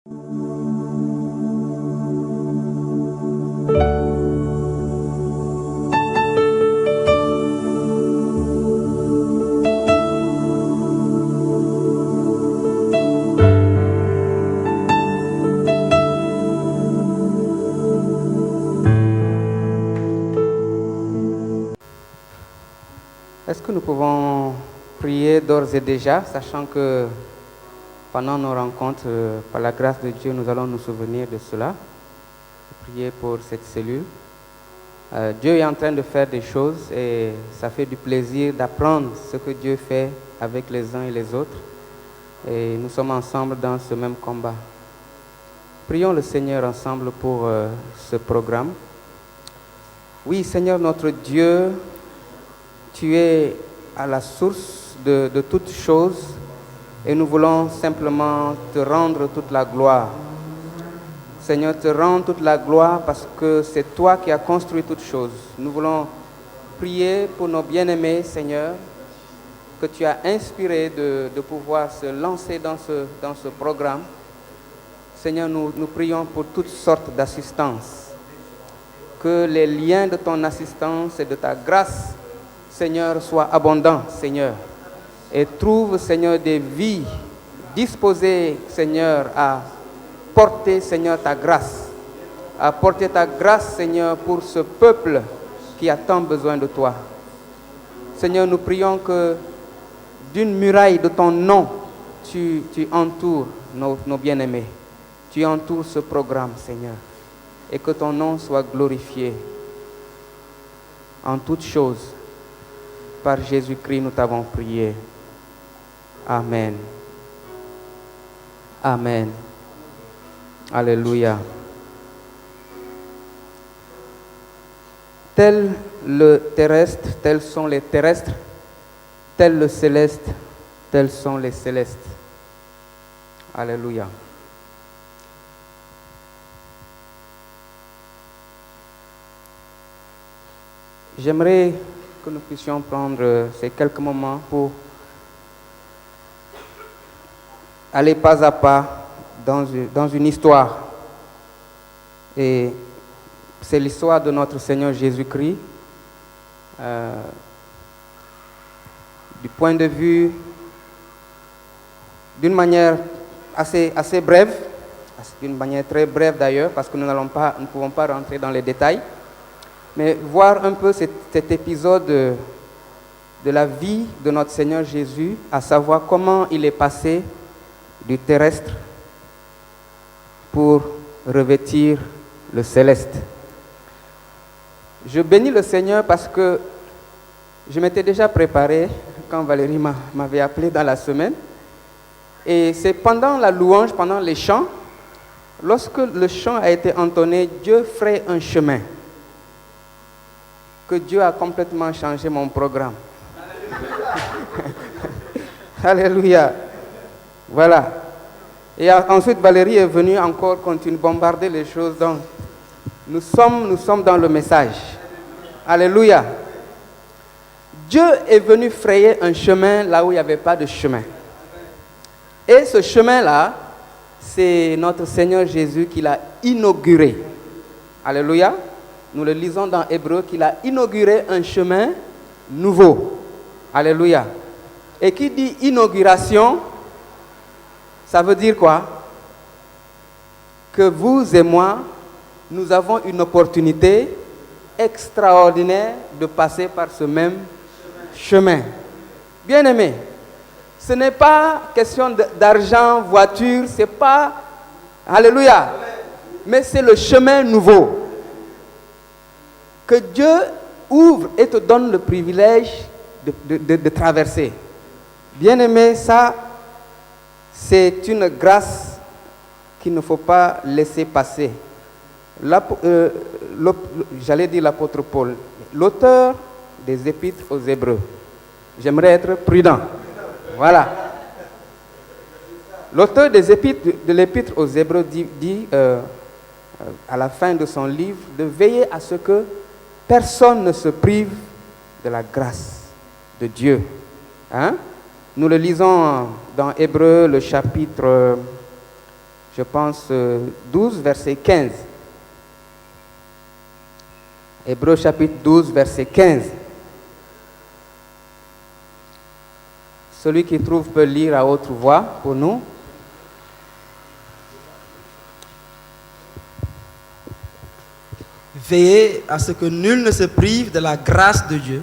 Est-ce que nous pouvons prier d'ores et déjà, sachant que pendant nos rencontres, par la grâce de Dieu, nous allons nous souvenir de cela, prier pour cette cellule. Dieu est en train de faire des choses et ça fait du plaisir d'apprendre ce que Dieu fait avec les uns et les autres. Et nous sommes ensemble dans ce même combat. Prions le Seigneur ensemble pour ce programme. Oui, Seigneur notre Dieu, tu es à la source de toutes choses et nous voulons simplement te rendre toute la gloire. Seigneur, te rendre toute la gloire parce que c'est toi qui as construit toutes choses. Nous voulons prier pour nos bien-aimés, Seigneur, que tu as inspiré de pouvoir se lancer dans ce programme. Seigneur, nous prions pour toutes sortes d'assistance. Que les liens de ton assistance et de ta grâce, Seigneur, soient abondants, Seigneur. Et trouve, Seigneur, des vies disposées, Seigneur, à porter, Seigneur, ta grâce. À porter ta grâce, Seigneur, pour ce peuple qui a tant besoin de toi. Seigneur, nous prions que d'une muraille de ton nom, tu entoures nos bien-aimés. Tu entoures ce programme, Seigneur. Et que ton nom soit glorifié en toutes choses. Par Jésus-Christ, nous t'avons prié. Amen. Amen. Alléluia. Tel le terrestre, tels sont les terrestres. Tel le céleste, tels sont les célestes. Alléluia. J'aimerais que nous puissions prendre ces quelques moments pour aller pas à pas dans une histoire. Et c'est l'histoire de notre Seigneur Jésus-Christ. Du point de vue, d'une manière assez brève, d'une manière très brève d'ailleurs, parce que nous ne pouvons pas rentrer dans les détails, mais voir un peu cet épisode de la vie de notre Seigneur Jésus, à savoir comment il est passé du terrestre pour revêtir le céleste. Je bénis le Seigneur parce que je m'étais déjà préparé quand Valérie m'avait appelé dans la semaine. Et c'est pendant la louange, pendant les chants, lorsque le chant a été entonné, Dieu ferait un chemin, que Dieu a complètement changé mon programme. Alléluia. Voilà. Et ensuite, Valérie est venue encore continuer à bombarder les choses. Donc, nous sommes dans le message. Alléluia. Dieu est venu frayer un chemin là où il n'y avait pas de chemin. Et ce chemin-là, c'est notre Seigneur Jésus qui l'a inauguré. Alléluia. Nous le lisons dans Hébreux, qu'il a inauguré un chemin nouveau. Alléluia. Et qui dit inauguration, ça veut dire quoi? Que vous et moi, nous avons une opportunité extraordinaire de passer par ce même chemin. Bien-aimés, ce n'est pas question d'argent, voiture, c'est pas... Alléluia. Mais c'est le chemin nouveau que Dieu ouvre et te donne le privilège de traverser. Bien-aimé, ça, c'est une grâce qu'il ne faut pas laisser passer. J'allais dire l'apôtre Paul, l'auteur des Épîtres aux Hébreux. J'aimerais être prudent. Voilà. L'auteur de l'Épître aux Hébreux dit à la fin de son livre de veiller à ce que personne ne se prive de la grâce de Dieu. Hein? Nous le lisons dans Hébreux, le chapitre je pense 12, verset 15. Hébreux chapitre 12, verset 15. Celui qui trouve peut lire à haute voix pour nous. Veillez à ce que nul ne se prive de la grâce de Dieu,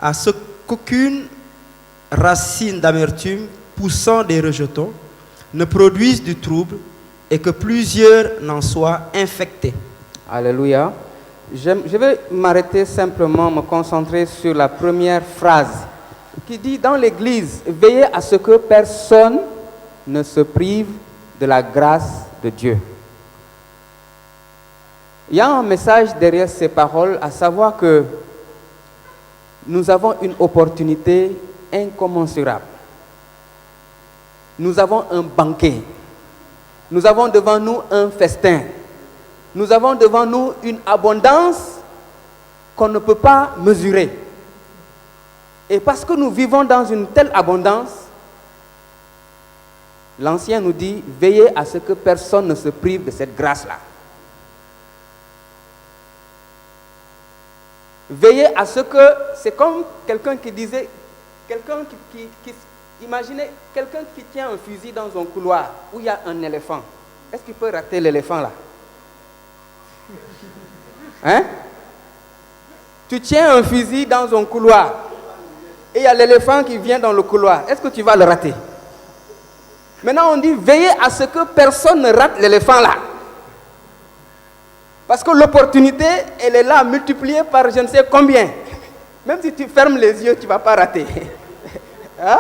à ce qu'aucune racine d'amertume poussant des rejetons ne produise du trouble et que plusieurs n'en soient infectés. Alléluia. Je vais m'arrêter simplement, me concentrer sur la première phrase qui dit dans l'Église, veillez à ce que personne ne se prive de la grâce de Dieu. Il y a un message derrière ces paroles, à savoir que nous avons une opportunité incommensurable. Nous avons un banquet. Nous avons devant nous un festin. Nous avons devant nous une abondance qu'on ne peut pas mesurer. Et parce que nous vivons dans une telle abondance, l'Ancien nous dit, veillez à ce que personne ne se prive de cette grâce-là. Veillez à ce que, c'est comme quelqu'un qui disait, imaginez quelqu'un qui tient un fusil dans un couloir où il y a un éléphant. Est-ce qu'il peut rater l'éléphant là? Hein? Tu tiens un fusil dans un couloir et il y a l'éléphant qui vient dans le couloir. Est-ce que tu vas le rater? Maintenant on dit, veillez à ce que personne ne rate l'éléphant là. Parce que l'opportunité, elle est là, multipliée par je ne sais combien. Même si tu fermes les yeux, tu ne vas pas rater. Hein?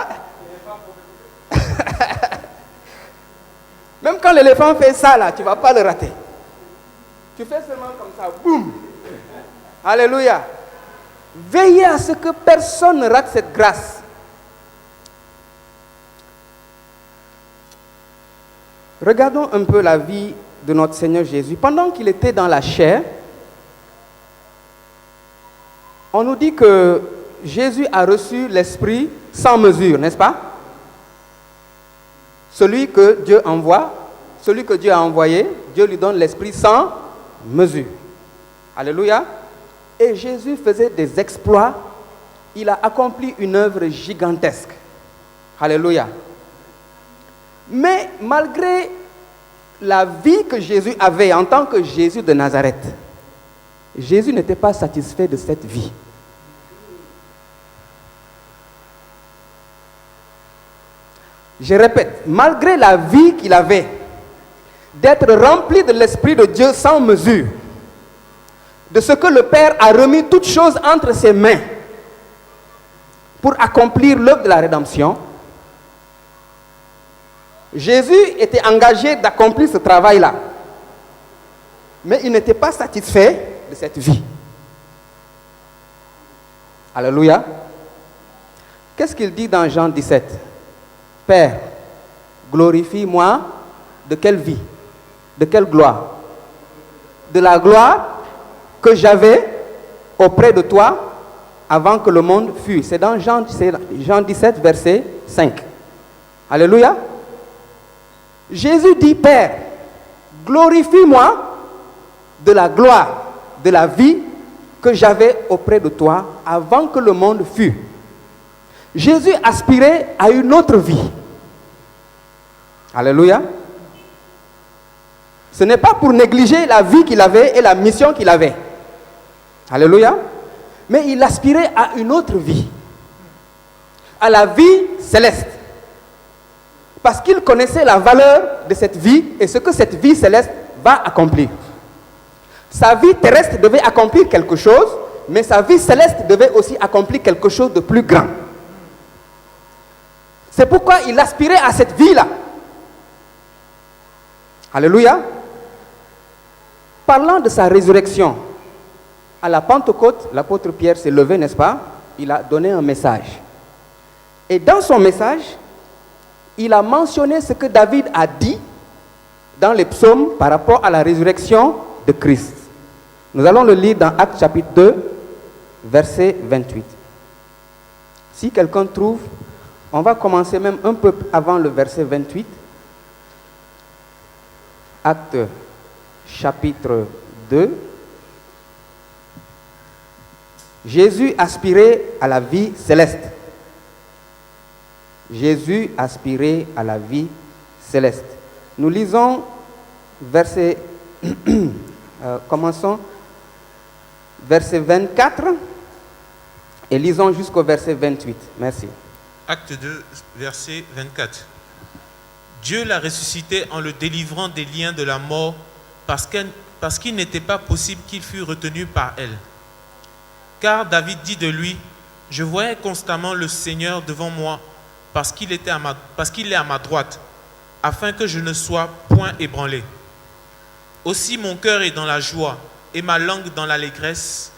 Même quand l'éléphant fait ça, là, tu ne vas pas le rater. Tu fais seulement comme ça, boum. Alléluia. Veillez à ce que personne ne rate cette grâce. Regardons un peu la vie de notre Seigneur Jésus. Pendant qu'il était dans la chair, on nous dit que Jésus a reçu l'Esprit sans mesure, n'est-ce pas? Celui que Dieu envoie, celui que Dieu a envoyé, Dieu lui donne l'Esprit sans mesure. Alléluia. Et Jésus faisait des exploits. Il a accompli une œuvre gigantesque. Alléluia. Mais malgré la vie que Jésus avait en tant que Jésus de Nazareth, Jésus n'était pas satisfait de cette vie. Je répète, malgré la vie qu'il avait, d'être rempli de l'Esprit de Dieu sans mesure, de ce que le Père a remis toutes choses entre ses mains pour accomplir l'œuvre de la rédemption, Jésus était engagé d'accomplir ce travail-là. Mais il n'était pas satisfait de cette vie. Alléluia. Qu'est-ce qu'il dit dans Jean 17? Père, glorifie-moi de quelle vie? De quelle gloire? De la gloire que j'avais auprès de toi avant que le monde fût. C'est dans Jean 17, verset 5. Alléluia. Jésus dit, Père, glorifie-moi de la gloire, de la vie que j'avais auprès de toi avant que le monde fût. Jésus aspirait à une autre vie. Alléluia. Ce n'est pas pour négliger la vie qu'il avait et la mission qu'il avait. Alléluia. Mais il aspirait à une autre vie. À la vie céleste. Parce qu'il connaissait la valeur de cette vie et ce que cette vie céleste va accomplir. Sa vie terrestre devait accomplir quelque chose, mais sa vie céleste devait aussi accomplir quelque chose de plus grand. C'est pourquoi il aspirait à cette vie-là. Alléluia. Parlant de sa résurrection, à la Pentecôte, l'apôtre Pierre s'est levé, n'est-ce pas? Il a donné un message. Et dans son message, il a mentionné ce que David a dit dans les psaumes par rapport à la résurrection de Christ. Nous allons le lire dans Actes chapitre 2, verset 28. Si quelqu'un trouve, on va commencer même un peu avant le verset 28. Actes chapitre 2. Jésus aspirait à la vie céleste. Jésus aspirait à la vie céleste. Nous lisons verset, commençons verset 24 et lisons jusqu'au verset 28. Merci. Acte 2, verset 24. Dieu l'a ressuscité en le délivrant des liens de la mort parce qu'il n'était pas possible qu'il fût retenu par elle. Car David dit de lui, « Je voyais constamment le Seigneur devant moi parce qu'il est à ma droite, afin que je ne sois point ébranlé. Aussi mon cœur est dans la joie et ma langue dans l'allégresse,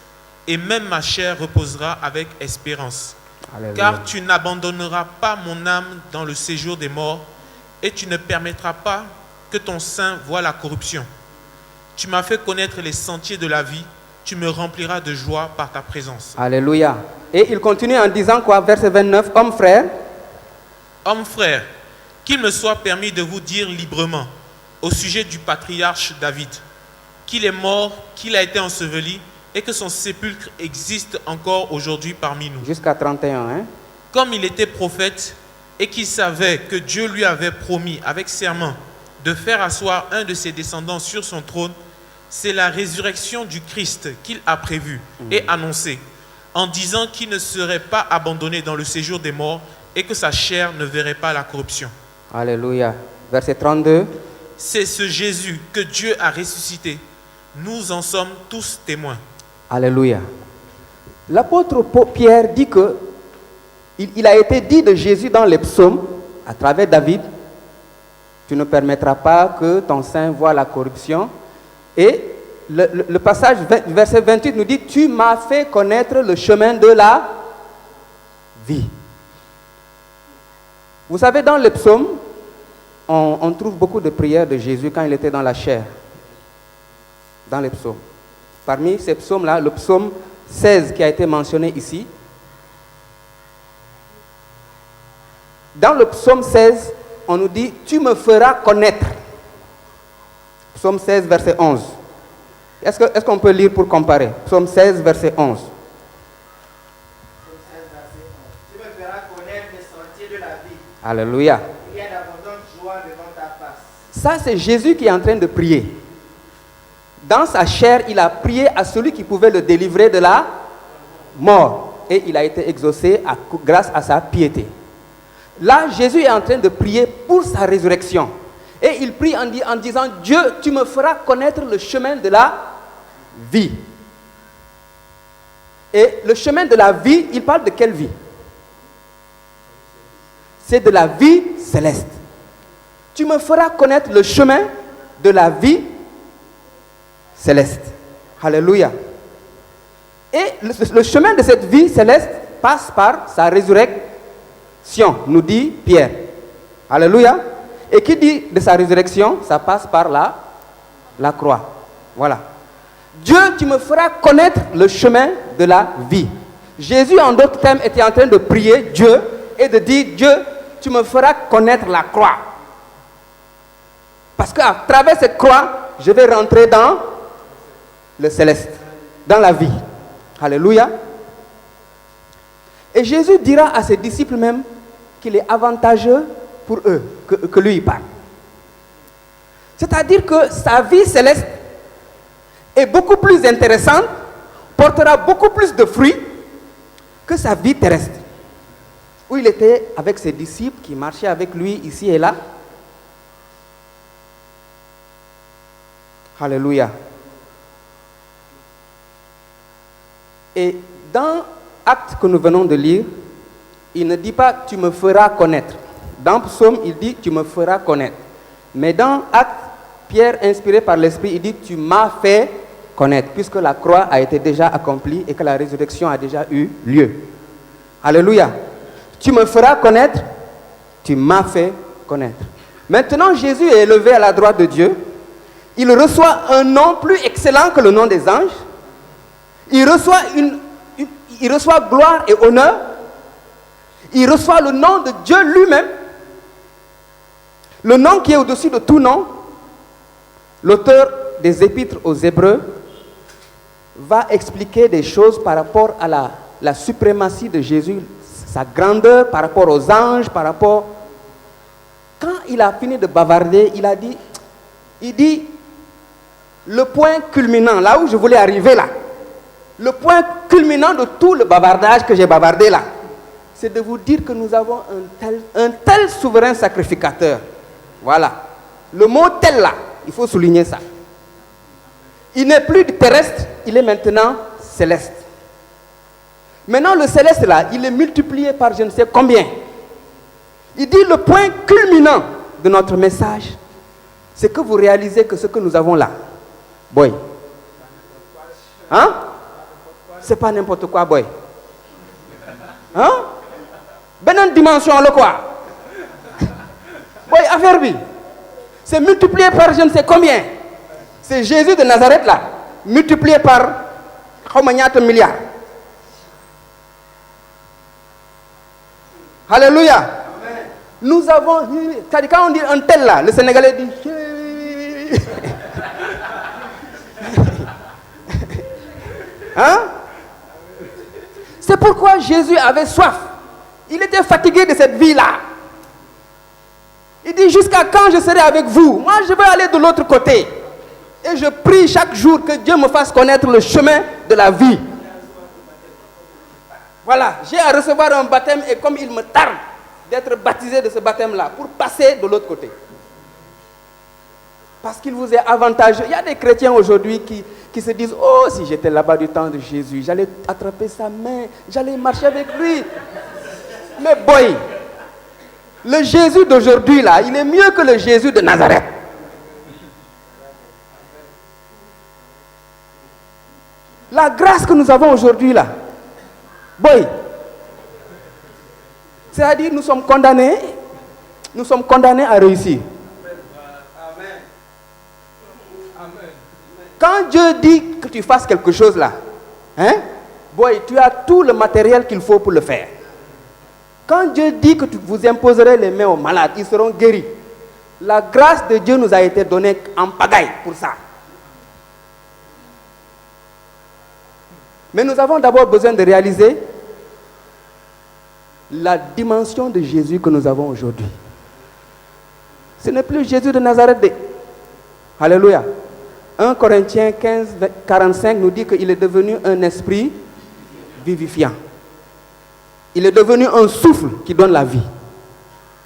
et même ma chair reposera avec espérance. Alléluia. Car tu n'abandonneras pas mon âme dans le séjour des morts, et tu ne permettras pas que ton sein voie la corruption. Tu m'as fait connaître les sentiers de la vie, tu me rempliras de joie par ta présence. » Alléluia. Et il continue en disant quoi? Verset 29. Hommes frères, Hommes frères, qu'il me soit permis de vous dire librement au sujet du patriarche David, qu'il est mort, qu'il a été enseveli et que son sépulcre existe encore aujourd'hui parmi nous. jusqu'à 31. Hein? Comme il était prophète et qu'il savait que Dieu lui avait promis avec serment de faire asseoir un de ses descendants sur son trône, c'est la résurrection du Christ qu'il a prévue et annoncée, en disant qu'il ne serait pas abandonné dans le séjour des morts et que sa chair ne verrait pas la corruption. Alléluia. Verset 32. C'est ce Jésus que Dieu a ressuscité. Nous en sommes tous témoins. Alléluia. L'apôtre Pierre dit que il a été dit de Jésus dans les psaumes, à travers David, tu ne permettras pas que ton sein voie la corruption. Et le passage, verset 28 nous dit, tu m'as fait connaître le chemin de la vie. Vous savez, dans les psaumes, on trouve beaucoup de prières de Jésus quand il était dans la chair. Dans les psaumes. Parmi ces psaumes-là, le psaume 16 qui a été mentionné ici. Dans le psaume 16, on nous dit, tu me feras connaître. Psaume 16, verset 11. Est-ce qu'on peut lire pour comparer? Psaume 16, verset 11. Tu me feras connaître les sentiers de la vie. Alléluia. Il y a d'abondante joie devant ta face. Ça, c'est Jésus qui est en train de prier. Dans sa chair, il a prié à celui qui pouvait le délivrer de la mort. Et il a été exaucé grâce à sa piété. Là, Jésus est en train de prier pour sa résurrection. Et il prie en disant, Dieu, tu me feras connaître le chemin de la vie. Et le chemin de la vie, il parle de quelle vie? C'est de la vie céleste. Tu me feras connaître le chemin de la vie céleste. Alléluia. Et le chemin de cette vie céleste passe par sa résurrection, nous dit Pierre. Alléluia. Et qui dit de sa résurrection, ça passe par la croix. Voilà. Dieu, tu me feras connaître le chemin de la vie. Jésus, en d'autres termes, était en train de prier Dieu et de dire, Dieu, tu me feras connaître la croix. Parce qu'à travers cette croix, je vais rentrer dans le céleste, dans la vie. Alléluia. Et Jésus dira à ses disciples même qu'il est avantageux pour eux que lui il parle. C'est-à-dire que sa vie céleste est beaucoup plus intéressante, portera beaucoup plus de fruits que sa vie terrestre, où il était avec ses disciples qui marchaient avec lui ici et là. Alléluia. Et dans Actes que nous venons de lire, il ne dit pas « tu me feras connaître ». Dans Psaume, il dit « tu me feras connaître ». Mais dans Actes, Pierre, inspiré par l'Esprit, il dit « tu m'as fait connaître », puisque la croix a été déjà accomplie et que la résurrection a déjà eu lieu. Alléluia. Tu me feras connaître, tu m'as fait connaître. Maintenant, Jésus est élevé à la droite de Dieu. Il reçoit un nom plus excellent que le nom des anges. Il reçoit gloire et honneur. Il reçoit le nom de Dieu lui-même. Le nom qui est au-dessus de tout nom. l'auteur des Épîtres aux Hébreux va expliquer des choses par rapport à la suprématie de Jésus, sa grandeur par rapport aux anges, par rapport... Quand il a fini de bavarder, il dit, le point culminant, là où je voulais arriver là, le point culminant de tout le bavardage que j'ai bavardé là, c'est de vous dire que nous avons un tel souverain sacrificateur. Voilà. Le mot tel là, il faut souligner ça. Il n'est plus terrestre, il est maintenant céleste. Maintenant le céleste là, il est multiplié par je ne sais combien. Il dit le point culminant de notre message, c'est que vous réalisez que ce que nous avons là, boy. Hein? C'est pas n'importe quoi, boy. Hein? Benane dimension, le quoi? Boy, affaire bi. C'est multiplié par je ne sais combien. C'est Jésus de Nazareth là, multiplié par combien de milliards. Alléluia. Amen. Nous avons, c'est-à-dire quand on dit un tel là, le Sénégalais dit. Hein? C'est pourquoi Jésus avait soif. Il était fatigué de cette vie-là. Il dit jusqu'à quand je serai avec vous? Moi je veux aller de l'autre côté. Et je prie chaque jour que Dieu me fasse connaître le chemin de la vie. Voilà, j'ai à recevoir un baptême et comme il me tarde d'être baptisé de ce baptême-là pour passer de l'autre côté. Parce qu'il vous est avantageux. Il y a des chrétiens aujourd'hui qui se disent, oh, si j'étais là-bas du temps de Jésus, j'allais attraper sa main, j'allais marcher avec lui. Mais boy, le Jésus d'aujourd'hui, là, il est mieux que le Jésus de Nazareth. La grâce que nous avons aujourd'hui, là, boy, c'est-à-dire nous sommes condamnés à réussir. Quand Dieu dit que tu fasses quelque chose là, hein, boy, tu as tout le matériel qu'il faut pour le faire. Quand Dieu dit que vous imposerez les mains aux malades, ils seront guéris. La grâce de Dieu nous a été donnée en pagaille pour ça. Mais nous avons d'abord besoin de réaliser la dimension de Jésus que nous avons aujourd'hui. Ce n'est plus Jésus de Nazareth. Alléluia. 1 Corinthiens 15, 45 nous dit qu'il est devenu un esprit vivifiant. Il est devenu un souffle qui donne la vie.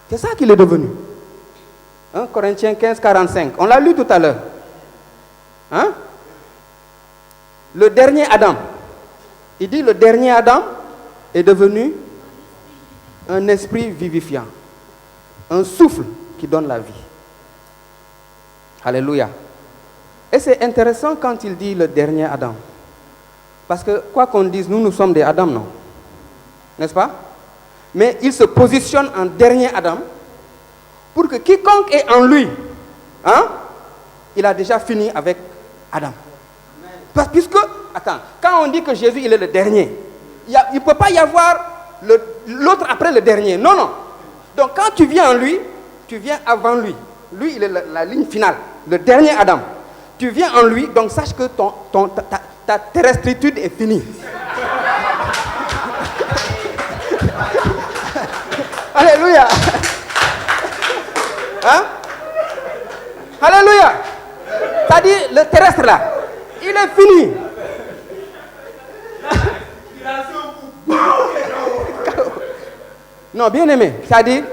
C'est ça qu'il est devenu. 1 Corinthiens 15, 45. On l'a lu tout à l'heure. Hein? Le dernier Adam. Il dit le dernier Adam est devenu un esprit vivifiant. Un souffle qui donne la vie. Alléluia. Et c'est intéressant quand il dit le dernier Adam. Parce que quoi qu'on dise, nous sommes des Adam, non? N'est-ce pas? Mais il se positionne en dernier Adam pour que quiconque est en lui, hein, il a déjà fini avec Adam. Puisque, attends, quand on dit que Jésus il est le dernier, il ne peut pas y avoir l'autre après le dernier. Non, non. Donc quand tu viens en lui, tu viens avant lui. Lui, il est la ligne finale, le dernier Adam. Tu viens en lui, donc sache que ta terrestritude est finie. Alléluia. Hein? Alléluia. C'est-à-dire, le terrestre là, il est fini. Non, bien aimé, c'est-à-dire,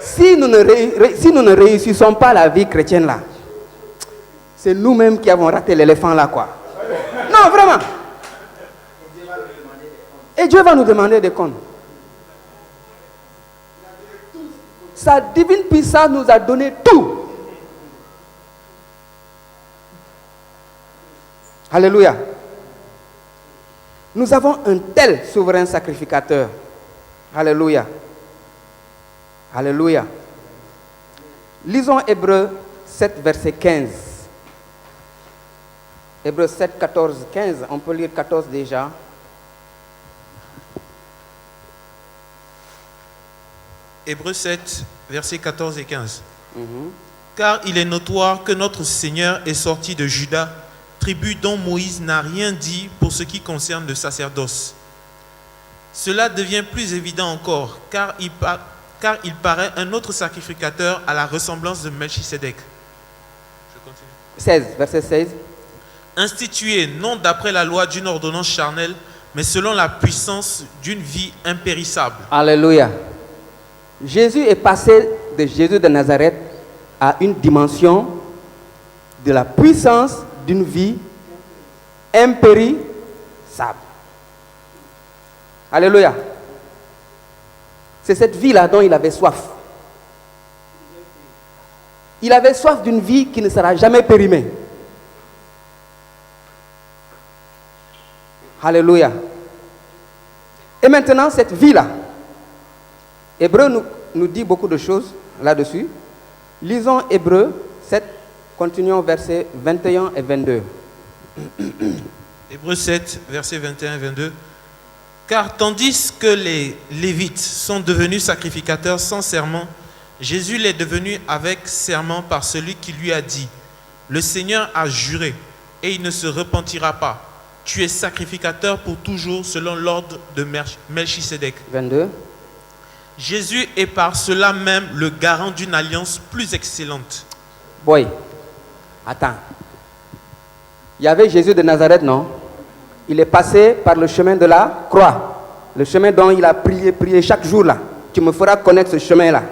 si nous ne réussissons pas la vie chrétienne là, c'est nous-mêmes qui avons raté l'éléphant là, quoi. Non, vraiment. Et Dieu va nous demander des comptes. Sa divine puissance nous a donné tout. Alléluia. Nous avons un tel souverain sacrificateur. Alléluia. Alléluia. Lisons Hébreux 7, verset 15. Hébreux 7, 14, 15. On peut lire 14 déjà. Hébreux 7, versets 14 et 15. Car il est notoire que notre Seigneur est sorti de Juda, tribu dont Moïse n'a rien dit pour ce qui concerne le sacerdoce. Cela devient plus évident encore, car il paraît un autre sacrificateur à la ressemblance de Melchisédek. Je continue. 16, verset 16. Institué non d'après la loi d'une ordonnance charnelle, mais selon la puissance d'une vie impérissable. Alléluia. Jésus est passé de Jésus de Nazareth à une dimension de la puissance d'une vie impérissable. Alléluia. C'est cette vie-là dont il avait soif. Il avait soif d'une vie qui ne sera jamais périmée. Alléluia. Et maintenant, cette vie-là, Hébreu nous dit beaucoup de choses là-dessus. Lisons Hébreu 7, continuons versets 21 et 22. Hébreu 7, versets 21 et 22. Car tandis que les Lévites sont devenus sacrificateurs sans serment, Jésus l'est devenu avec serment par celui qui lui a dit, le Seigneur a juré et il ne se repentira pas. Tu es sacrificateur pour toujours selon l'ordre de Melchisédek. 22. Jésus est par cela même le garant d'une alliance plus excellente. Boy, attends. Il y avait Jésus de Nazareth, non? Il est passé par le chemin de la croix. Le chemin dont il a prié chaque jour là. Tu me feras connaître ce chemin-là.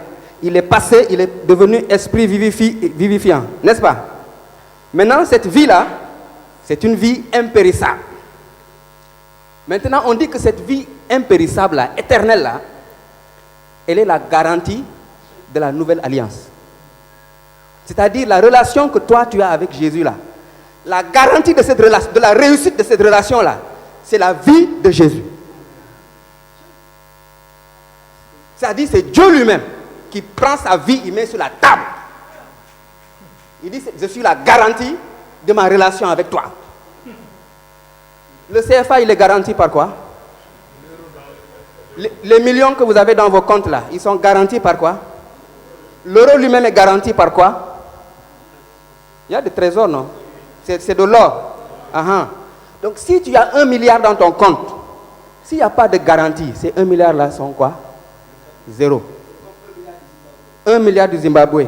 Il est passé, il est devenu esprit vivifiant, n'est-ce pas? Maintenant, cette vie-là, c'est une vie impérissable. Maintenant, on dit que cette vie impérissable, là, éternelle, là, elle est la garantie de la nouvelle alliance. C'est-à-dire la relation que toi, tu as avec Jésus, là. La garantie de cette relation, de la réussite de cette relation-là, c'est la vie de Jésus. C'est-à-dire, c'est Dieu lui-même qui prend sa vie, il met sur la table. Il dit, je suis la garantie de ma relation avec toi. Le CFA, il est garanti par quoi? Les millions que vous avez dans vos comptes là, ils sont garantis par quoi? L'euro lui-même est garanti par quoi? Il y a des trésors, non? C'est de l'or. Donc si tu as 1 milliard dans ton compte, s'il n'y a pas de garantie, ces 1 milliard là sont quoi? Zéro. 1 milliard du Zimbabwe.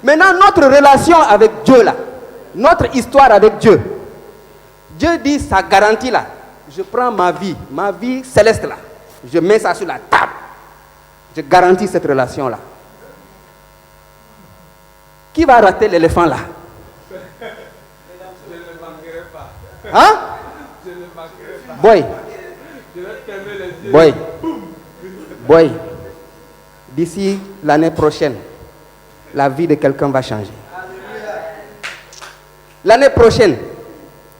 Maintenant, notre relation avec Dieu là, notre histoire avec Dieu, Dieu dit sa garantie là, je prends ma vie céleste là, je mets ça sur la table, je garantis cette relation là. Qui va rater l'éléphant là? Je ne manquerai pas. Hein? Je ne manquerai pas. Boy, Je vais fermer les yeux. boy, d'ici l'année prochaine, la vie de quelqu'un va changer. L'année prochaine,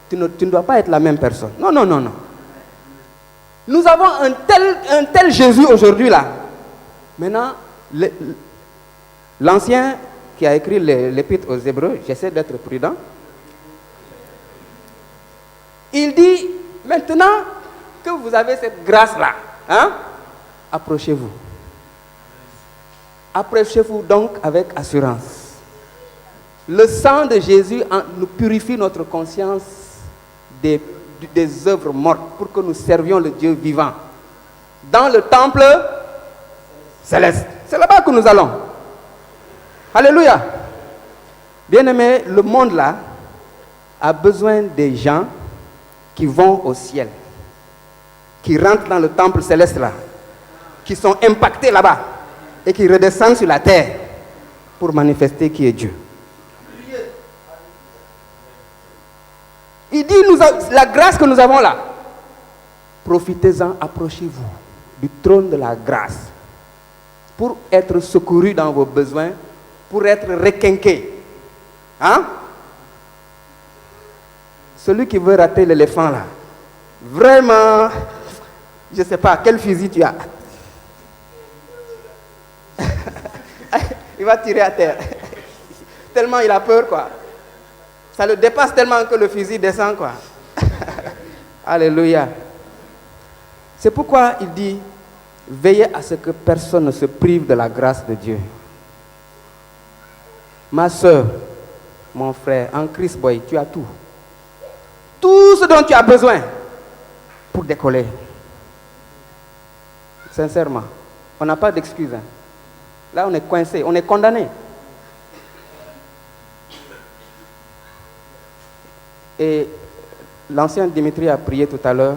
tu ne dois pas être la même personne. Non. Nous avons un tel Jésus aujourd'hui là. Maintenant, l'ancien qui a écrit l'épître aux Hébreux, j'essaie d'être prudent. Il dit, maintenant que vous avez cette grâce-là, hein, approchez-vous. Approchez-vous donc avec assurance. Le sang de Jésus nous purifie notre conscience des œuvres mortes pour que nous servions le Dieu vivant. Dans le temple céleste. C'est là-bas que nous allons. Alléluia. Bien-aimés, le monde là a besoin des gens qui vont au ciel, qui rentrent dans le temple céleste là, qui sont impactés là-bas et qui redescendent sur la terre pour manifester qui est Dieu. Il dit, la grâce que nous avons là, profitez-en, approchez-vous du trône de la grâce pour être secouru dans vos besoins, pour être requinqué. Hein? Celui qui veut rater l'éléphant là, vraiment, je ne sais pas, quel fusil tu as? Il va tirer à terre. Tellement il a peur, quoi. Ça le dépasse tellement que le fusil descend, quoi. Alléluia. C'est pourquoi il dit, veillez à ce que personne ne se prive de la grâce de Dieu. Ma soeur, mon frère, en Christ, boy, tu as tout. Tout ce dont tu as besoin pour décoller. Sincèrement, on n'a pas d'excuses. Hein. Là, on est coincé, on est condamné. Et l'ancien Dimitri a prié tout à l'heure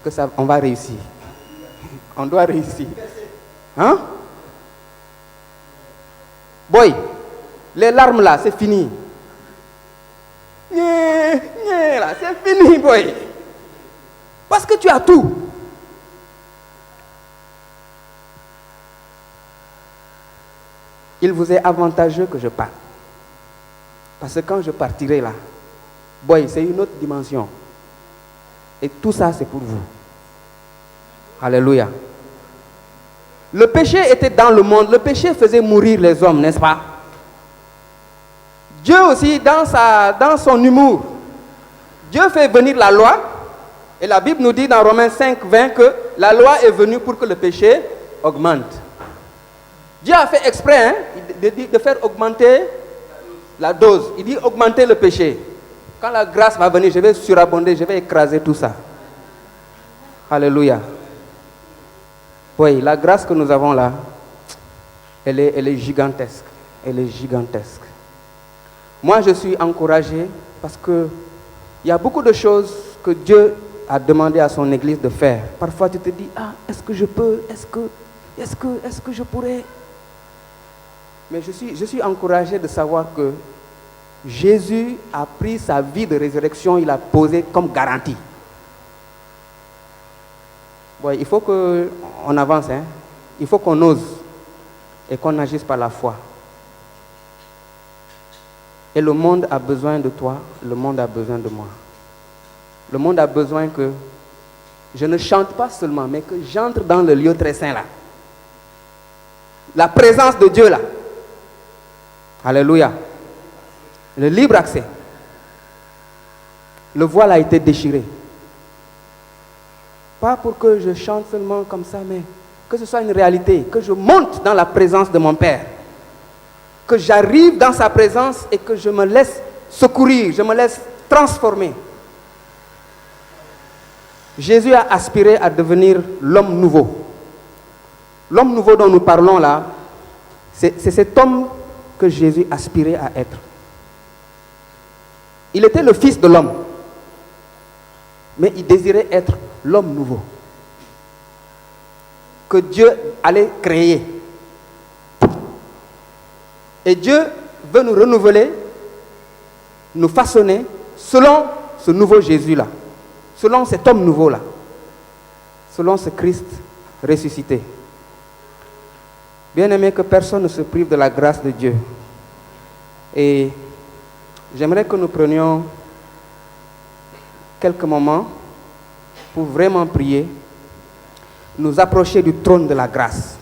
que ça, on va réussir. On doit réussir. Hein? Boy, les larmes là, c'est fini. Là, c'est fini, boy. Parce que tu as tout. Il vous est avantageux que je parte. Parce que quand je partirai là, boy, c'est une autre dimension. Et tout ça, c'est pour vous. Alléluia. Le péché était dans le monde. Le péché faisait mourir les hommes, n'est-ce pas? Dieu aussi, dans son humour, Dieu fait venir la loi. Et la Bible nous dit dans Romains 5, 20 que la loi est venue pour que le péché augmente. Dieu a fait exprès hein, de faire augmenter la dose. Il dit augmenter le péché. Quand la grâce va venir, je vais surabonder, je vais écraser tout ça. Alléluia. Oui, la grâce que nous avons là, elle est gigantesque. Elle est gigantesque. Moi, je suis encouragé parce que il y a beaucoup de choses que Dieu a demandé à son Église de faire. Parfois, tu te dis, ah, est-ce que je peux? Est-ce que je pourrais? Mais je suis encouragé de savoir que Jésus a pris sa vie de résurrection, il a posé comme garantie. Bon, il faut qu'on avance, hein? Il faut qu'on ose et qu'on agisse par la foi. Et le monde a besoin de toi, le monde a besoin de moi. Le monde a besoin que je ne chante pas seulement, mais que j'entre dans le lieu très saint là. La présence de Dieu là. Alléluia. Le libre accès. Le voile a été déchiré. Pas pour que je chante seulement comme ça, mais que ce soit une réalité, que je monte dans la présence de mon Père. Que j'arrive dans sa présence et que je me laisse secourir, je me laisse transformer. Jésus a aspiré à devenir l'homme nouveau. L'homme nouveau dont nous parlons là, c'est cet homme que Jésus aspirait à être. Il était le fils de l'homme, mais il désirait être l'homme nouveau que Dieu allait créer. Et Dieu veut nous renouveler, nous façonner selon ce nouveau Jésus-là, selon cet homme nouveau-là, selon ce Christ ressuscité. Bien aimé, que personne ne se prive de la grâce de Dieu. Et j'aimerais que nous prenions quelques moments pour vraiment prier, nous approcher du trône de la grâce.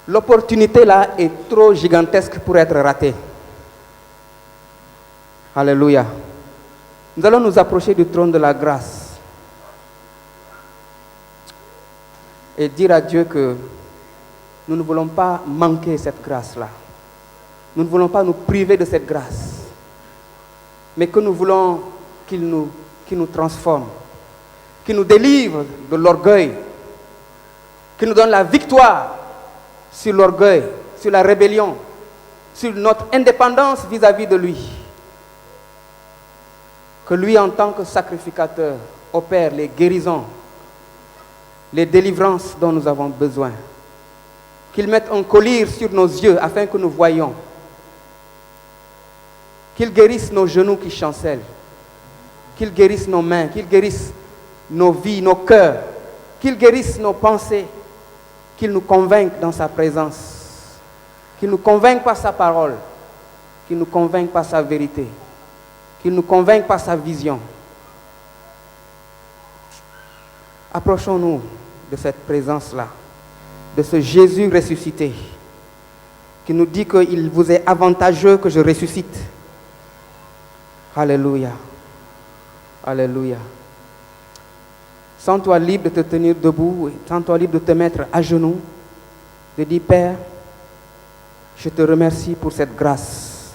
L'opportunité là est trop gigantesque pour être ratée. Alléluia. Nous allons nous approcher du trône de la grâce et dire à Dieu que nous ne voulons pas manquer cette grâce-là. Nous ne voulons pas nous priver de cette grâce, mais que nous voulons qu'il nous transforme, qu'il nous délivre de l'orgueil, qu'il nous donne la victoire sur l'orgueil, sur la rébellion, sur notre indépendance vis-à-vis de lui. Que lui, en tant que sacrificateur, opère les guérisons, les délivrances dont nous avons besoin. Qu'il mette un collier sur nos yeux afin que nous voyions. Qu'il guérisse nos genoux qui chancellent. Qu'il guérisse nos mains, qu'il guérisse nos vies, nos cœurs. Qu'il guérisse nos pensées. Qu'il nous convainque dans sa présence. Qu'il nous convainque par sa parole. Qu'il nous convainque par sa vérité. Qu'il nous convainque par sa vision. Approchons-nous de cette présence-là, de ce Jésus ressuscité, qui nous dit qu'il vous est avantageux que je ressuscite. Alléluia. Alléluia. Sens-toi libre de te tenir debout, sens-toi libre de te mettre à genoux, de dire, Père, Je te remercie pour cette grâce.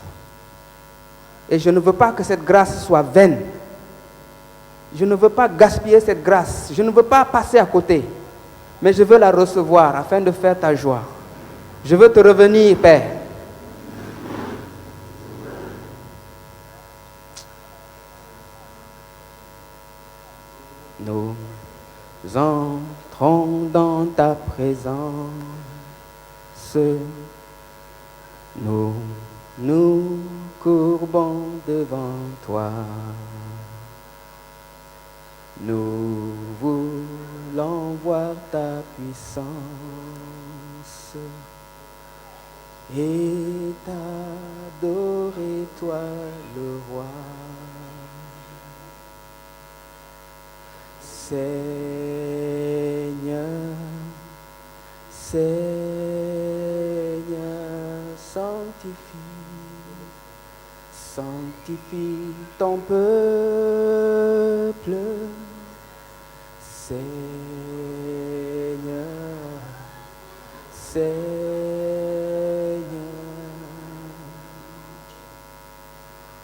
Et je ne veux pas que cette grâce soit vaine. Je ne veux pas gaspiller cette grâce. Je ne veux pas passer à côté. Mais je veux la recevoir afin de faire ta joie. Je veux te revenir, Père. Nous entrons dans ta présence. Nous nous courbons devant toi. Nous voulons voir ta puissance et t'adorer, toi le roi. Seigneur, Seigneur, sanctifie ton peuple. Seigneur, Seigneur,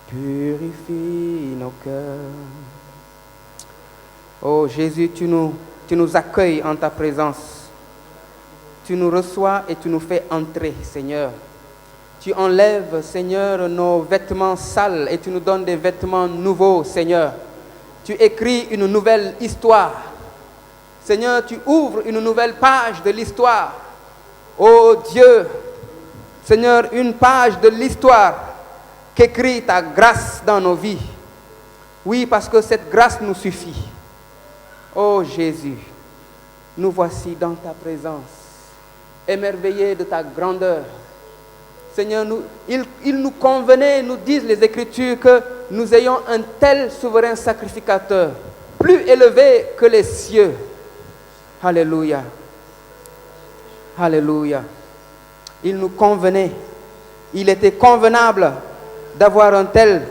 purifie nos cœurs. Oh Jésus, tu nous accueilles en ta présence. Tu nous reçois et tu nous fais entrer, Seigneur. Tu enlèves, Seigneur, nos vêtements sales et tu nous donnes des vêtements nouveaux, Seigneur. Tu écris une nouvelle histoire. Seigneur, tu ouvres une nouvelle page de l'histoire. Oh Dieu, Seigneur, une page de l'histoire qu'écrit ta grâce dans nos vies. Oui, parce que cette grâce nous suffit. Oh Jésus, nous voici dans ta présence, émerveillés de ta grandeur. Seigneur, il nous convenait, nous disent les Écritures, que nous ayons un tel souverain sacrificateur, plus élevé que les cieux. Alléluia. Alléluia. Il nous convenait, il était convenable d'avoir un tel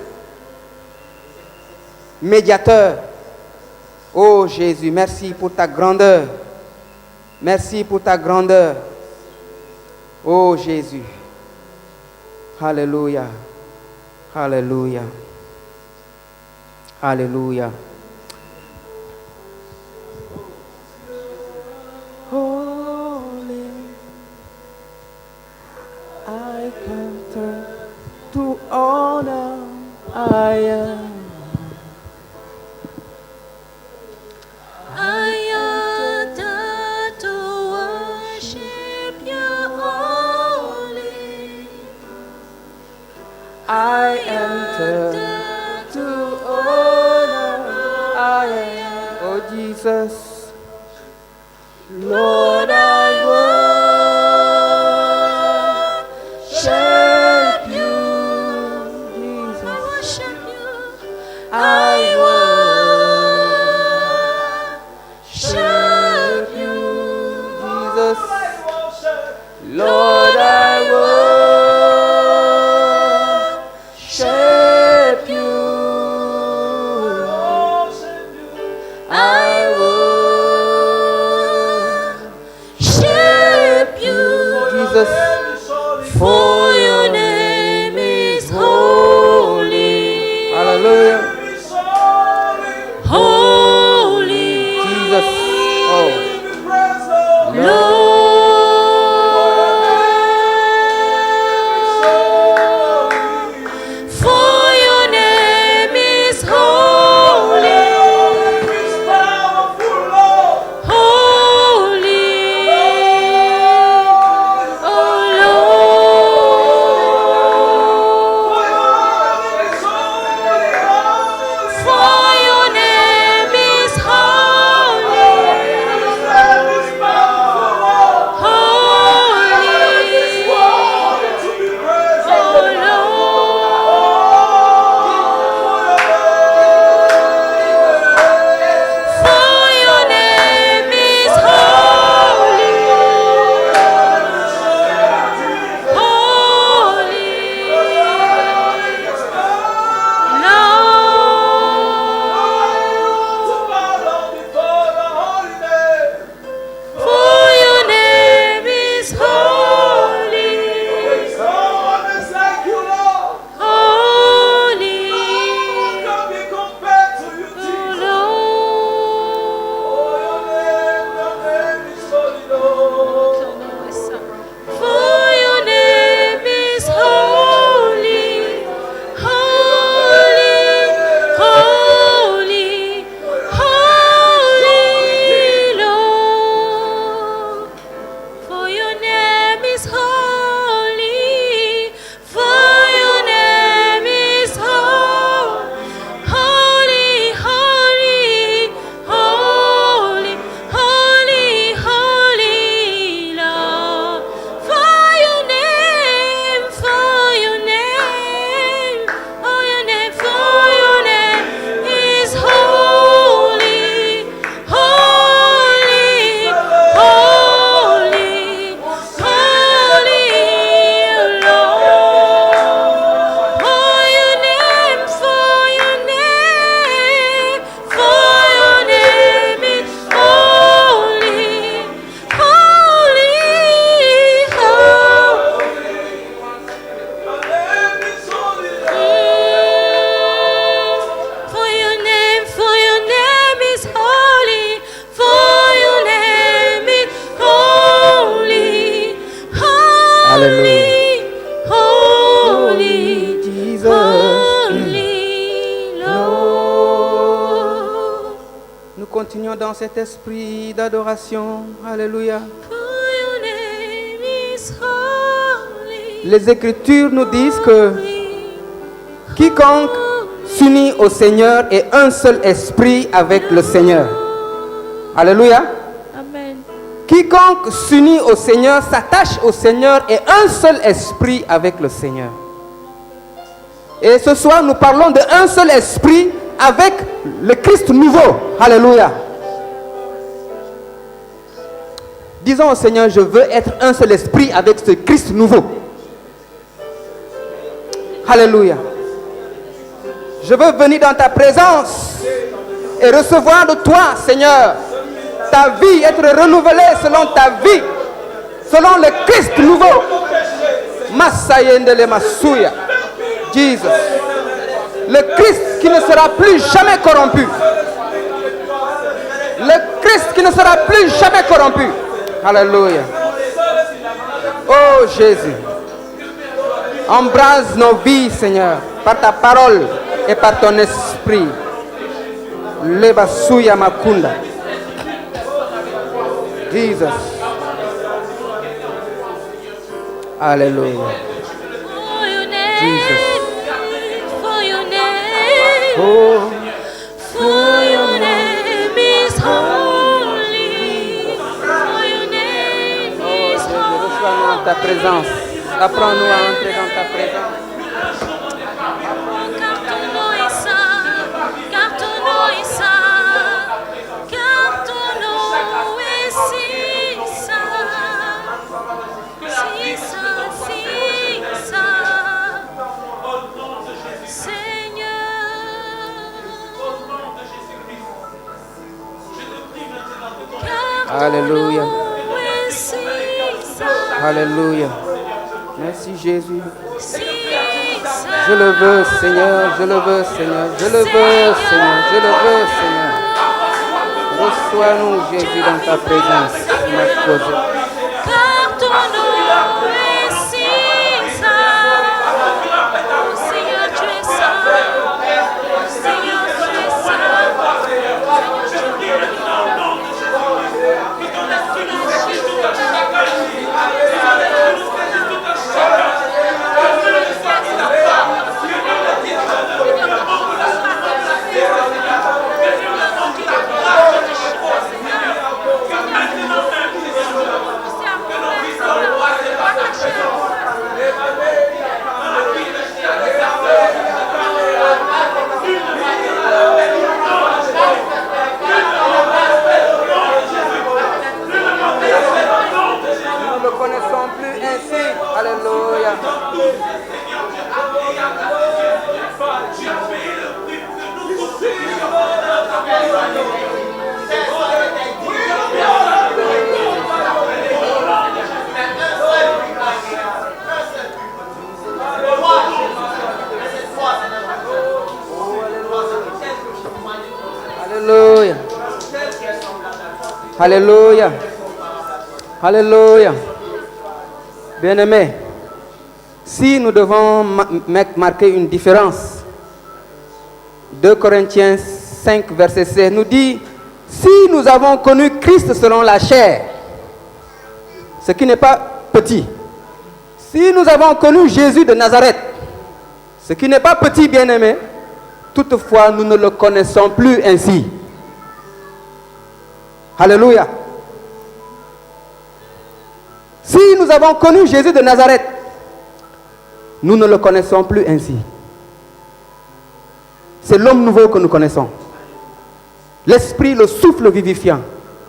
médiateur. Oh Jésus, merci pour ta grandeur. Merci pour ta grandeur. Oh Jésus. Alléluia. Alléluia. Alléluia. Holy, I come to honor. I am. I enter to honor. I am, oh Jesus, Lord, I worship you, Jesus. I worship you, Jesus. Lord, I worship you. I worship Venons dans cet esprit d'adoration. Alléluia. For your name is holy. Les Écritures nous disent que quiconque s'unit au Seigneur est un seul esprit avec le Seigneur. Alléluia. Amen. Quiconque s'unit au Seigneur, s'attache au Seigneur est un seul esprit avec le Seigneur. Et ce soir, nous parlons d'un seul esprit avec le Christ nouveau. Alléluia. Disons au Seigneur, je veux être un seul esprit avec ce Christ nouveau. Alléluia. Je veux venir dans ta présence et recevoir de toi, Seigneur, ta vie, être renouvelée selon ta vie, selon le Christ nouveau. Masayendele Masuya. Jesus. Le Christ qui ne sera plus jamais corrompu. Le Christ qui ne sera plus jamais corrompu. Alléluia. Oh Jésus. Embrase nos vies, Seigneur, par ta parole et par ton esprit. Lebasuya Makunda. Jesus. Alléluia. For your name. Jesus. For your name. Oh, For your name is holy. For your name is reçois-nous en ta présence. Apprends-nous à entrer dans ta présence. Car ton nom est saint, car ton nom est saint, car ton nom est si saint, si saint, si saint, Seigneur. Car ton Alléluia. nom est si saint, Alléluia. Merci Jésus. si Je le veux, Seigneur. Je le veux, Seigneur. Je le veux, Seigneur. Je le veux, Seigneur. Reçois-nous, Jésus, dans ta présence. Merci. Car ton nom est si saint. Oh Seigneur, tu es saint. Oh Seigneur, tu es saint. Seigneur, tu es Nous ne le connaissons plus ainsi. Alléluia. Alléluia. Alléluia. Alléluia. Bien-aimés, si nous devons marquer une différence, 2 Corinthiens 5, verset 16 nous dit, si nous avons connu Christ selon la chair, ce qui n'est pas petit, si nous avons connu Jésus de Nazareth, ce qui n'est pas petit, bien-aimé, toutefois nous ne le connaissons plus ainsi. Alléluia. Si nous avons connu Jésus de Nazareth, nous ne le connaissons plus ainsi. C'est l'homme nouveau que nous connaissons. L'esprit, le souffle vivifiant.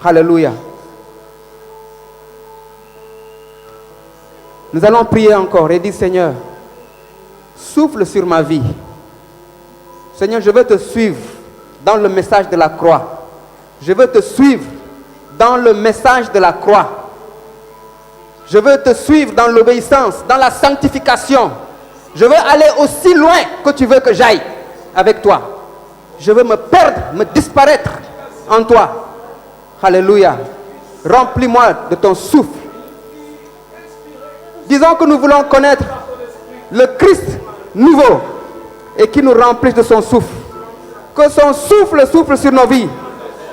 Alléluia. Nous allons prier encore et dire, Seigneur, souffle sur ma vie. Seigneur, je veux te suivre dans le message de la croix. Je veux te suivre dans le message de la croix. Je veux te suivre dans l'obéissance, dans la sanctification. Je veux aller aussi loin que tu veux que j'aille avec toi. Je veux me perdre, me disparaître en toi. Alléluia. Remplis-moi de ton souffle. Disons que nous voulons connaître le Christ nouveau et qui nous remplisse de son souffle. Que son souffle souffle sur nos vies.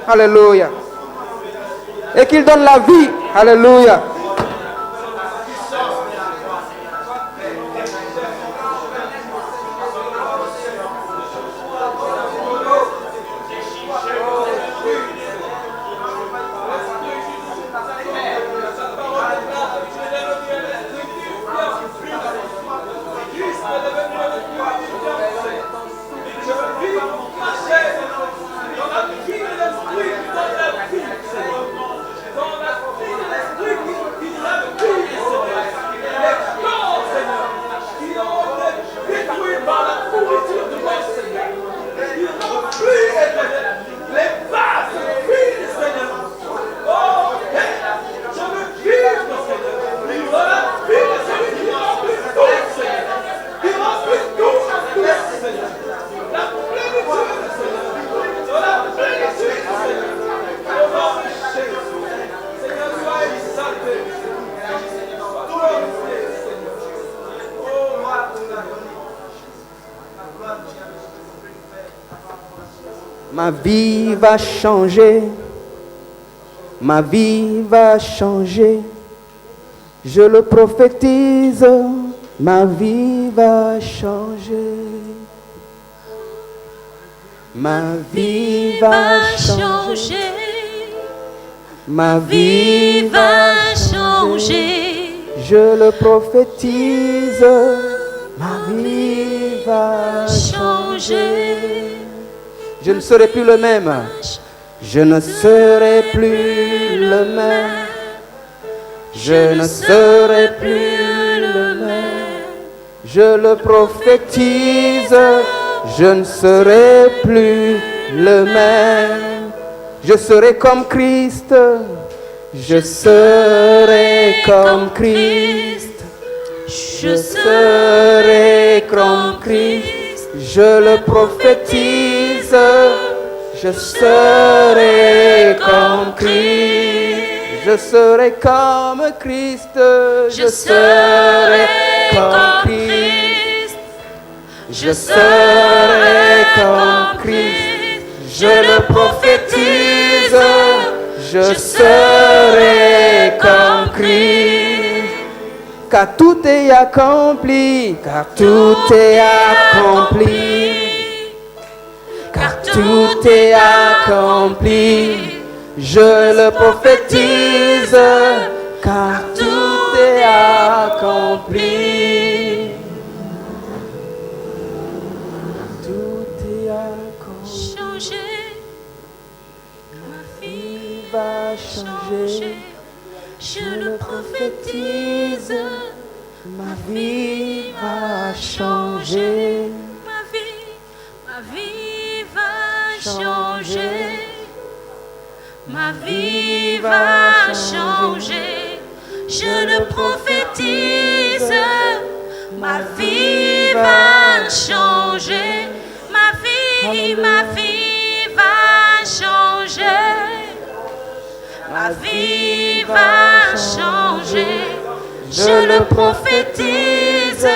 Alléluia. Et qu'il donne la vie. Alléluia. Ma vie va changer, ma vie va changer, je le prophétise, ma vie va changer. Ma vie va changer, ma vie va changer, je le prophétise, ma vie va changer. Je ne serai plus le même. Je ne serai plus le même. Je ne serai plus le même. Je le prophétise. Je ne serai plus le même. Je serai comme Christ. Je serai comme Christ. Je serai comme Christ. Je le prophétise, je serai comme Christ. Je serai comme Christ, je serai comme Christ. Je serai comme Christ. Je le prophétise, je serai comme Christ. Car tout est accompli, car tout est accompli, car tout est accompli. Je le prophétise, car tout est accompli. Tout est accompli. Changer, ma vie va changer. Je le prophétise, Ma vie va changer. ma vie va changer. Ma vie va changer. Je le prophétise, ma vie va changer. Ma vie va changer. Ma vie va changer, je le prophétise.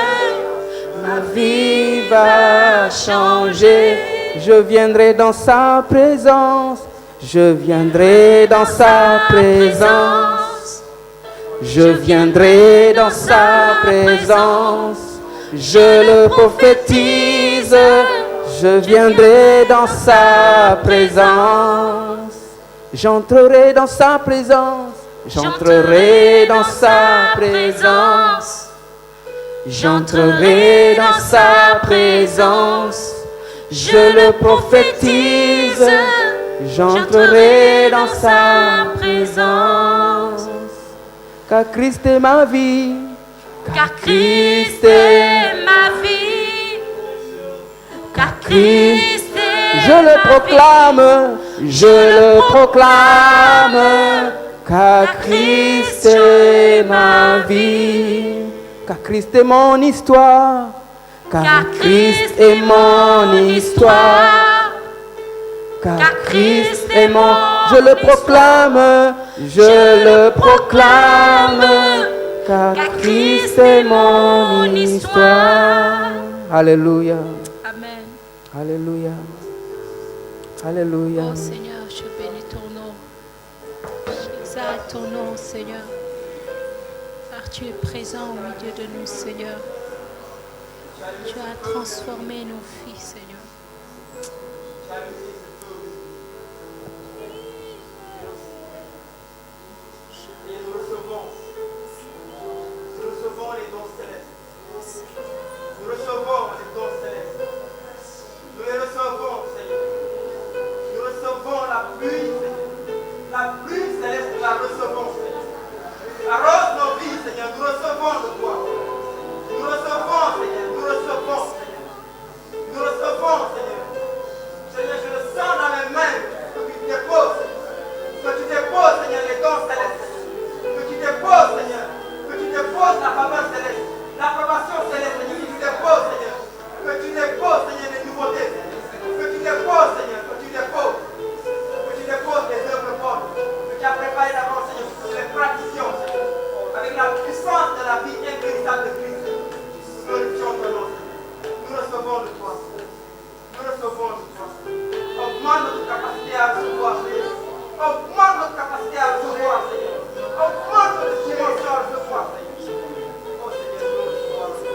Ma vie va changer. Je viendrai dans sa présence. Je viendrai dans sa présence. Je viendrai dans sa présence. Je le prophétise. Je viendrai dans sa présence. J'entrerai dans sa présence. J'entrerai dans sa présence. J'entrerai dans sa présence. Je le prophétise. J'entrerai dans sa présence. Car Christ est ma vie. Car Christ est ma vie. Car Christ est Je le proclame, je le proclame, car Christ est ma vie, car Christ est mon histoire, car Christ est mon histoire, car Christ est mon... Je le proclame, car Christ est mon histoire. Alléluia. Amen. Alléluia. Alléluia. Oh Seigneur, je bénis Alléluia à ton nom, Seigneur. Car tu es présent au milieu de nous, Seigneur. Tu as transformé nos filles, Seigneur. Et nous recevons les dons célestes. Nous recevons les dons célestes. Nous les recevons, Seigneur. Nous recevons la pluie, Seigneur. La pluie céleste, nous la recevons, Seigneur. Arrose nos vies, Seigneur. Nous recevons de toi. Nous recevons, Seigneur. Nous recevons, Seigneur. Nous recevons, Seigneur. Seigneur, je le sens dans mes mains que tu déposes, Seigneur. Que tu déposes, Seigneur, les dons célestes. Que tu déposes, Seigneur. Que tu déposes la faveur céleste. L'approbation céleste, Seigneur. Que tu déposes, Seigneur. Que tu déposes, Seigneur, les nouveautés. Que tu déposes, Seigneur. Que tu déposes. Que tu déposes les œuvres bonnes. Que tu as préparé d'avance, Seigneur. Que tu les pratiquions, Seigneur. Avec la puissance de la vie inguérissable de Christ. Nous glorifions ton nom, Seigneur. Nous recevons de toi. Nous recevons de toi. Augmente notre capacité à recevoir, Seigneur. Augmente notre capacité à recevoir, Seigneur. Augmente notre dimension à recevoir, Seigneur. Oh Seigneur, nous recevons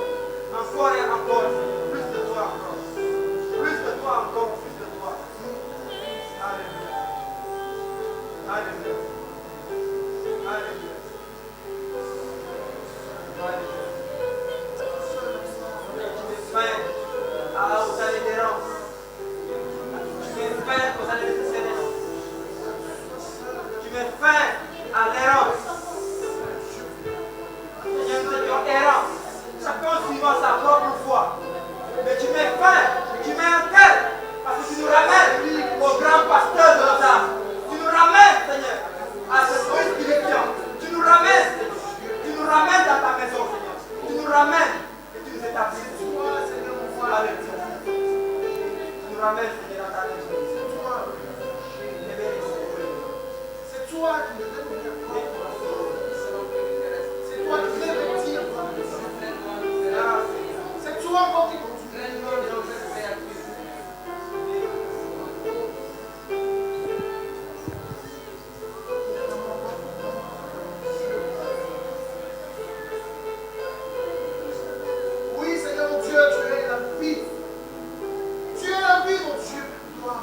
encore et encore, Seigneur. Plus de toi encore. Plus de toi encore, plus de toi. Alléluia. Alléluia. Alléluia. Alléluia. Tu es fin aux années d'errance. Tu mets fin aux années de sécheresse. Tu mets fin à l'errance. Seigneur, nous étions errants, chacun suivant sa propre foi. Mais tu mets fin, tu mets un terme, parce que tu nous ramènes au grand pasteur de nos âmes. Tu nous ramènes, Seigneur, à cette restitution. Tu nous ramènes, Seigneur. Tu nous ramènes dans ta maison, Seigneur. Tu nous ramènes et tu nous établis. Alléluia. Tu nous ramènes, Seigneur, dans ta maison. C'est toi qui me donnes. C'est toi qui fais mentir. C'est toi encore qui conduis. Oui, Seigneur mon Dieu, tu es la vie. Tu es la vie, mon Dieu, pour toi.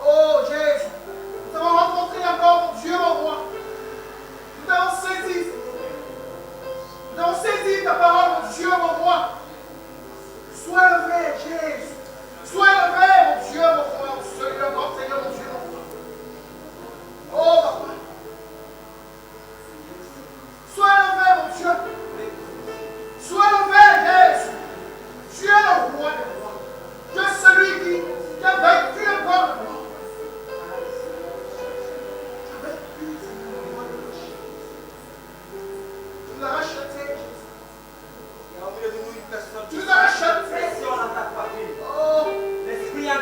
Oh Jésus, nous t'avons rencontré encore, mon Dieu, mon roi. Nous t'avons saisi. Nous avons saisi ta parole, mon Dieu, mon roi. Sois levé, Jésus. Sois levé, mon Dieu, mon roi. Celui le grand Seigneur, mon Dieu, mon roi. Oh, papa. Sois levé, mon Dieu. Sois levé, Jésus. Tu es le roi des rois. Tu es celui qui a vaincu le corps de mort. Tu l'as racheté. Tu nous as racheté. Oh, l'Esprit a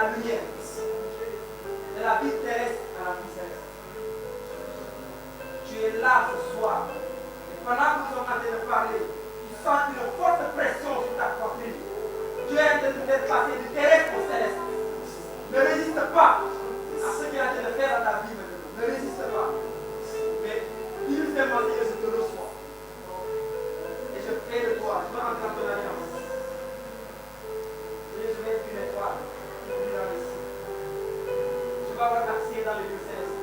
la lumière. De la vie terrestre à la vie céleste. Tu es là ce soir. Et pendant que nous sommes en train de parler, tu sens une forte pression sur ta poitrine. Dieu est en train de faire passer du terrestre au céleste. Ne résiste pas à ce qu'il est en train de faire dans ta vie maintenant. Ne résiste pas. Mais il fait mentir, je te reçois. Et je prie de toi, je vais entrer dans ton alliance. Et je vais être une étoile qui brille dans le ciel. Je vais avoir accès dans les lieux célestes.